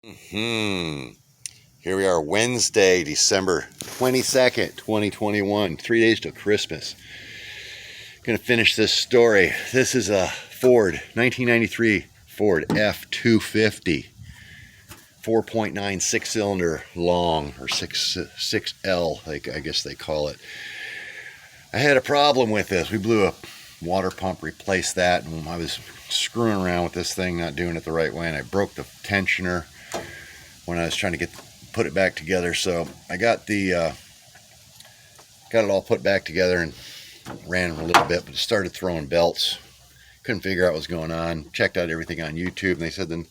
Here we are, Wednesday, December 22nd, 2021. 3 days till Christmas. Gonna finish this story. This is a Ford 1993 Ford F250 4.9 6-cylinder long, or 6L, I guess they call it. I had a problem with this. We blew a water pump, replaced that, and I was screwing around with this thing, not doing it the right way, and I broke the tensioner when I was trying to put it back together. So I got it all put back together and ran a little bit, but it started throwing belts. Couldn't figure out what was going on. Checked out everything on YouTube, and they said then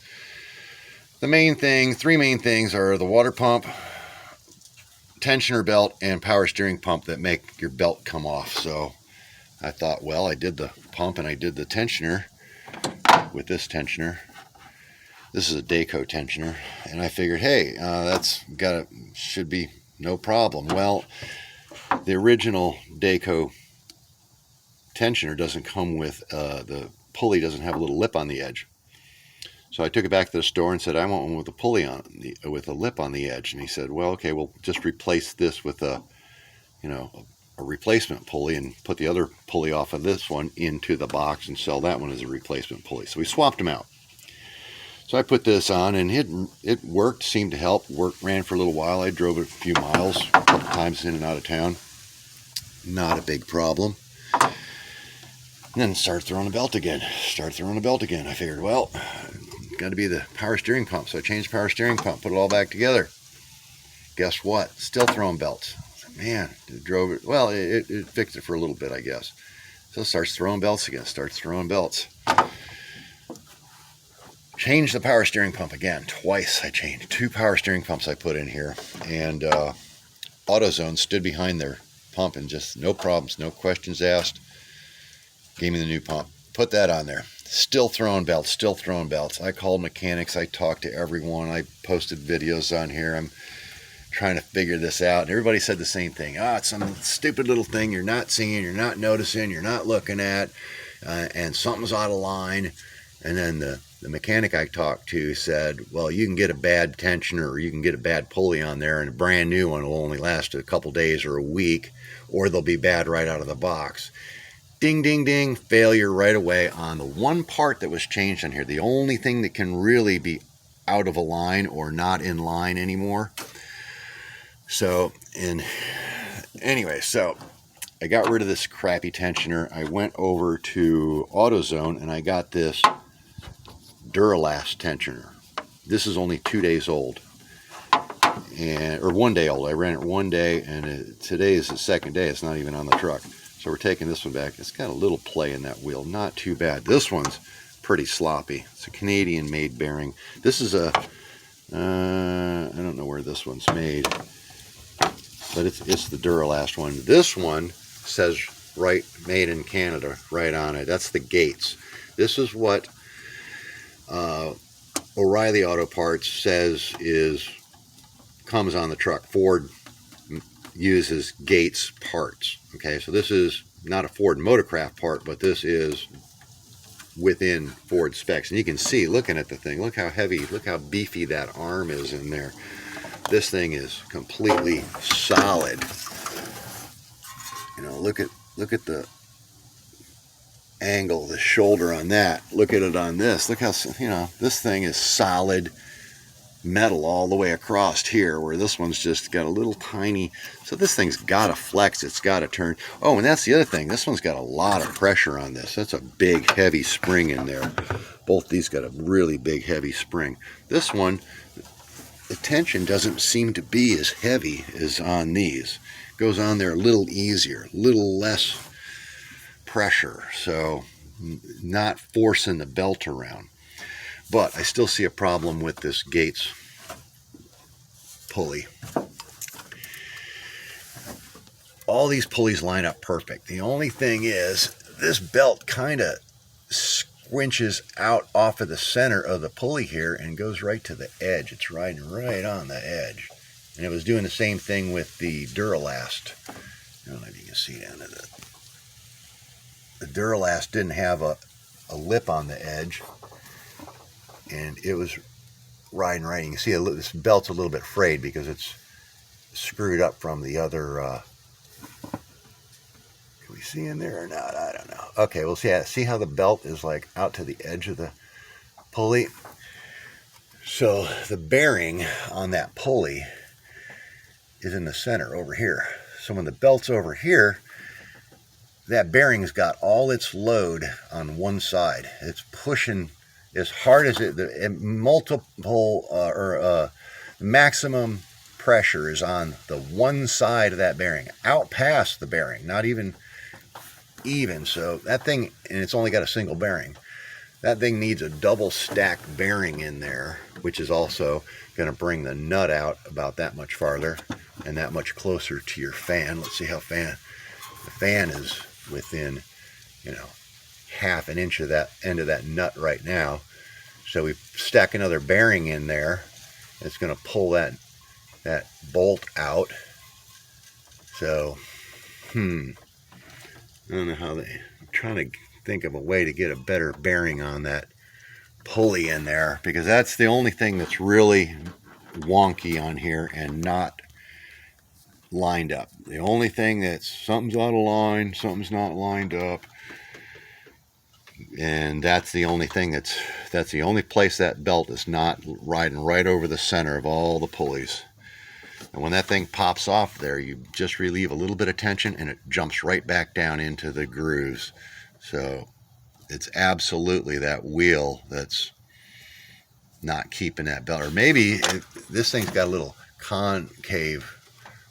three main things are the water pump, tensioner belt, and power steering pump that make your belt come off. So I thought, well, I did the pump and I did the tensioner with this tensioner. This is a Dayco tensioner, and I figured, hey, should be no problem. Well, the original Dayco tensioner doesn't come with the pulley doesn't have a little lip on the edge. So I took it back to the store and said, I want one with a pulley with a lip on the edge. And he said, well, okay, we'll just replace this with a replacement pulley and put the other pulley off of this one into the box and sell that one as a replacement pulley. So we swapped them out. So I put this on, and it worked, seemed to help. Ran for a little while. I drove it a few miles, a couple times in and out of town. Not a big problem. And then started throwing the belt again. I figured, well, got to be the power steering pump. So I changed the power steering pump, put it all back together. Guess what? Still throwing belts. Man, it drove it. Well, it fixed it for a little bit, I guess. So it starts throwing belts again. Changed the power steering pump again, twice. I changed 2 power steering pumps I put in here, and AutoZone stood behind their pump and just no problems, no questions asked. Gave me the new pump, put that on there. Still throwing belts. I called mechanics, I talked to everyone, I posted videos on here. I'm trying to figure this out, and everybody said the same thing. It's some stupid little thing you're not seeing, you're not noticing, you're not looking at, and something's out of line. And then the mechanic I talked to said, well, you can get a bad tensioner or you can get a bad pulley on there, and a brand new one will only last a couple days or a week, or they'll be bad right out of the box. Ding, ding, ding, failure right away on the one part that was changed on here. The only thing that can really be out of a line or not in line anymore. So, anyway, I got rid of this crappy tensioner. I went over to AutoZone and I got this Duralast tensioner. This is only 2 days old, or 1 day old. I ran it 1 day, and today is the second day. It's not even on the truck. So we're taking this one back. It's got a little play in that wheel, not too bad. This one's pretty sloppy. It's a Canadian-made bearing. This is I don't know where this one's made, but it's the Duralast one. This one says right, made in Canada, right on it. That's the gates. This is what OReilly Auto Parts says comes on the truck. Ford uses Gates parts. Okay, so this is not a Ford Motorcraft part, but this is within Ford specs. And you can see, looking at the thing, look how heavy, look how beefy that arm is in there. This thing is completely solid. Look at the angle, the shoulder on that. Look at it on this. Look how, this thing is solid metal all the way across here, where this one's just got a little tiny. So this thing's got to flex, it's got to turn. Oh, and that's the other thing. This one's got a lot of pressure on this. That's a big, heavy spring in there. Both these got a really big, heavy spring. This one, the tension doesn't seem to be as heavy as on these. It goes on there a little easier, a little less pressure, so not forcing the belt around. But I still see a problem with this Gates pulley. All these pulleys line up perfect. The only thing is, this belt kind of squinches out off of the center of the pulley here and goes right to the edge. It's riding right on the edge. And it was doing the same thing with the Duralast. I don't know if you can see down at it. The Duralast didn't have a lip on the edge, and it was riding right. You can see this belt's a little bit frayed because it's screwed up from the other. Can we see in there or not? I don't know. Okay, we'll see. See how the belt is like out to the edge of the pulley? So the bearing on that pulley is in the center over here. So when the belt's over here, that bearing's got all its load on one side. It's pushing as hard as maximum pressure is on the one side of that bearing, out past the bearing, not even. So that thing, and it's only got a single bearing. That thing needs a double stack bearing in there, which is also going to bring the nut out about that much farther and that much closer to your fan. Let's see how the fan is within, half an inch of that end of that nut right now. So we stack another bearing in there. It's going to pull that bolt out. So, I don't know how I'm trying to think of a way to get a better bearing on that pulley in there, because that's the only thing that's really wonky on here and not lined up. The only thing that's something's out of line, something's not lined up, and that's the only thing that's the only place that belt is not riding right over the center of all the pulleys. And when that thing pops off there, you just relieve a little bit of tension and it jumps right back down into the grooves. So it's absolutely that wheel that's not keeping that belt. Or maybe this thing's got a little concave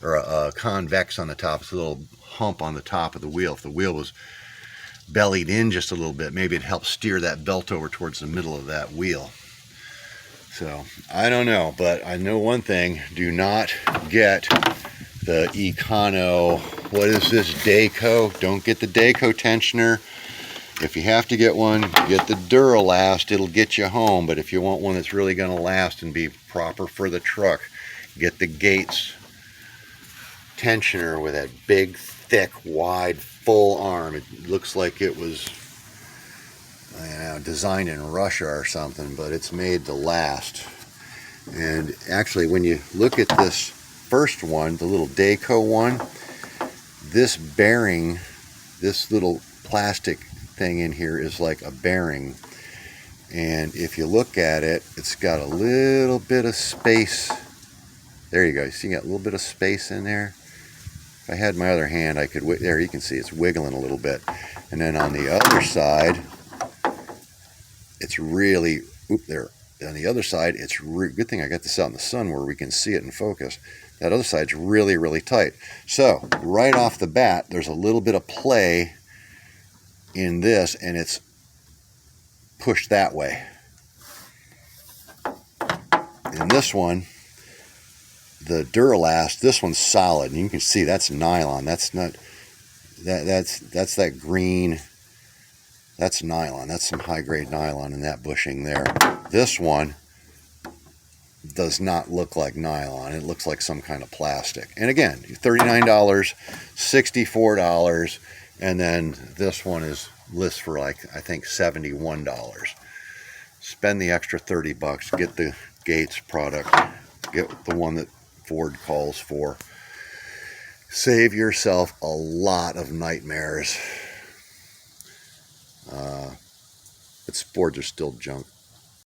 or a convex on the top. It's a little hump on the top of the wheel. If the wheel was bellied in just a little bit, maybe it'd help steer that belt over towards the middle of that wheel. So I don't know, but I know one thing: do not get the Econo. What is this, Dayco? Don't get the Dayco tensioner. If you have to get one, get the Duralast. It'll get you home. But if you want one that's really going to last and be proper for the truck, get the Gates tensioner with that big, thick, wide, full arm. It looks like it was designed in Russia or something, but it's made to last. And actually, when you look at this first one, the little Dayco one, this bearing, this little plastic thing in here is like a bearing. And if you look at it, it's got a little bit of space. There you go. You see, got a little bit of space in there. If I had my other hand, I could, there you can see it's wiggling a little bit. And then on the other side, it's really, there. On the other side, it's good thing I got this out in the sun where we can see it in focus. That other side's really, really tight. So right off the bat, there's a little bit of play in this, and it's pushed that way. And this one, the Duralast, this one's solid, and you can see that's nylon. That's not that's that green. That's nylon. That's some high-grade nylon in that bushing there. This one does not look like nylon. It looks like some kind of plastic. And again, $39, $64, and then this one is lists for like, I think, $71. Spend the extra $30. Get the Gates product. Get the one that Ford calls for. Save yourself a lot of nightmares. But Fords are still junk.